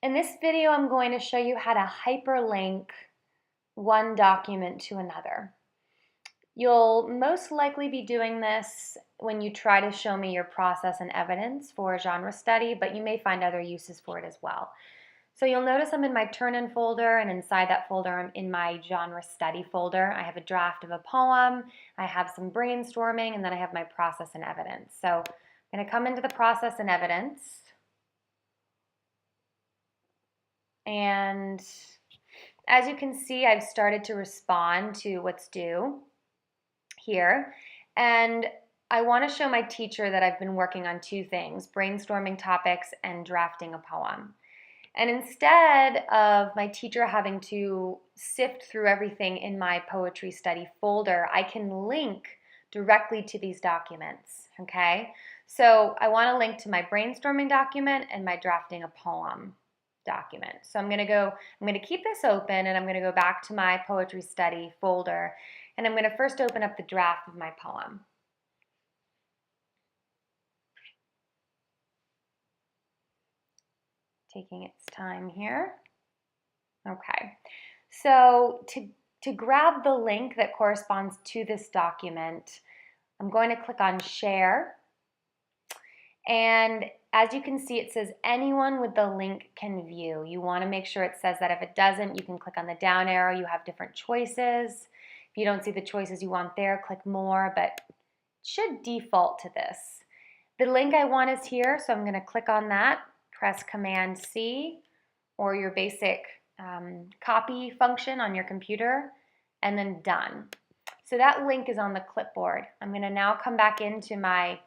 In this video, I'm going to show you how to hyperlink one document to another. You'll most likely be doing this when you try to show me your process and evidence for a genre study, but you may find other uses for it as well. So you'll notice I'm in my turn-in folder, and inside that folder I'm in my genre study folder. I have a draft of a poem, I have some brainstorming, and then I have my process and evidence. So I'm going to come into the process and evidence. And as you can see, I've started to respond to what's due here. And I want to show my teacher that I've been working on two things, brainstorming topics and drafting a poem. And instead of my teacher having to sift through everything in my poetry study folder, I can link directly to these documents, okay? So I want to link to my brainstorming document and my drafting a poem document. So I'm going to keep this open, and I'm going to go back to my poetry study folder, and I'm going to first open up the draft of my poem. Taking its time here. Okay, so to grab the link that corresponds to this document, I'm going to click on Share, and as you can see, it says anyone with the link can view. You want to make sure it says that. If it doesn't, you can click on the down arrow. You have different choices. If you don't see the choices you want there, click more, but it should default to this. The link I want is here, so I'm going to click on that, press Command C, or your basic copy function on your computer, and then done. So that link is on the clipboard. I'm going to now come back into my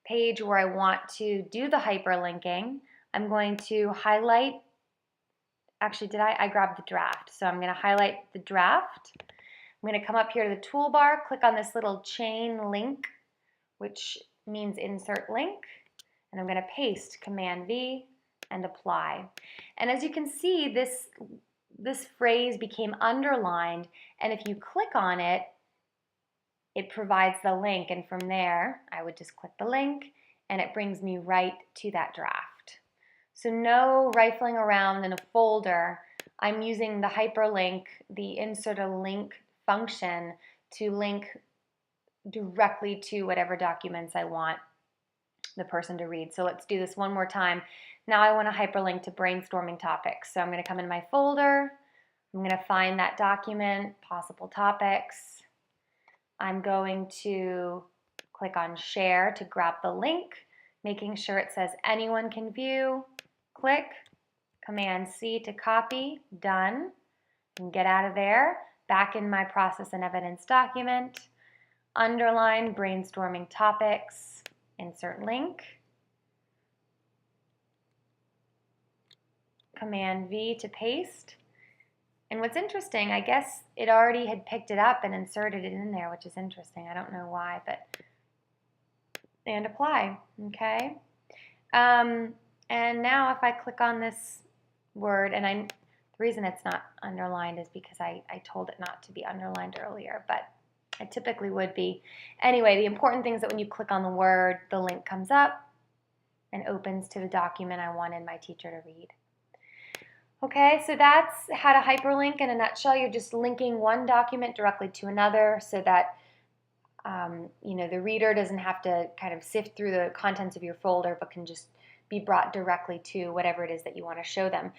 page where I want to do the hyperlinking. I'm going to highlight, actually I grabbed the draft, so I'm going to highlight the draft. I'm going to come up here to the toolbar, click on this little chain link, which means insert link, and I'm going to paste Command V and apply. And as you can see, this phrase became underlined, and if you click on it, it provides the link, and from there I would just click the link and it brings me right to that draft. So no rifling around in a folder. I'm using the hyperlink, the insert a link function, to link directly to whatever documents I want the person to read. So let's do this one more time. Now I want to hyperlink to brainstorming topics. So I'm going to come in my folder, I'm going to find that document, possible topics. I'm going to click on Share to grab the link, making sure it says anyone can view. Click, Command C to copy, done, and get out of there. Back in my process and evidence document, underline brainstorming topics, insert link, Command V to paste. And what's interesting, I guess it already had picked it up and inserted it in there, which is interesting. I don't know why, but, and apply, okay? And now if I click on this word, and the reason it's not underlined is because I told it not to be underlined earlier, but it typically would be. Anyway, the important thing is that when you click on the word, the link comes up and opens to the document I wanted my teacher to read. Okay, so that's how to hyperlink in a nutshell. You're just linking one document directly to another so that the reader doesn't have to kind of sift through the contents of your folder, but can just be brought directly to whatever it is that you want to show them.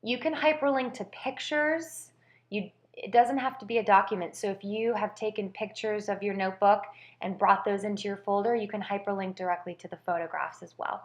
You can hyperlink to pictures. It doesn't have to be a document. So if you have taken pictures of your notebook and brought those into your folder, you can hyperlink directly to the photographs as well.